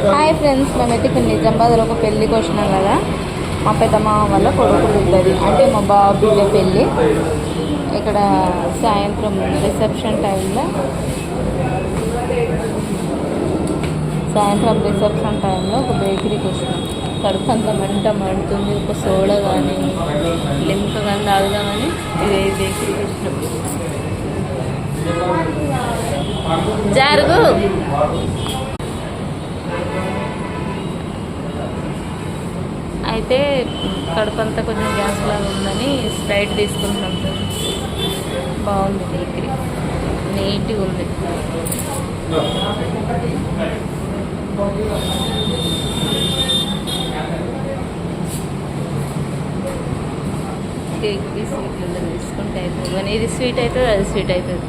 Hi friends, మేమైతే ఇక్కడ నిజామాబాద్లో ఒక పెళ్ళికి వచ్చినాం కదా. మా పెద్దమ్మ వాళ్ళ కొడుకు ఉంటుంది, అంటే మా బావ బిడ్డ పెళ్ళి. ఇక్కడ సాయంత్రం రిసెప్షన్ టైంలో ఒక బేకరీకి వచ్చినాం. కడుపు అంత మండుతుంది. ఒక సోడా కానీ లింక కానీ తాగుదామని ఇదే బేకరీకి వచ్చినాం. జరుగు అయితే కడుపు అంతా కొంచెం గ్యాస్ లాగా ఉందని స్ప్రైట్ తీసుకుంటున్నాం. బాగుంది బేకరీ, నీట్గా ఉంది. కేక్ స్వీట్లు తీసుకుంటే అయిపోతుంది. కానీ ఇది స్వీట్ అవుతుంది, అది స్వీట్ అవుతుంది.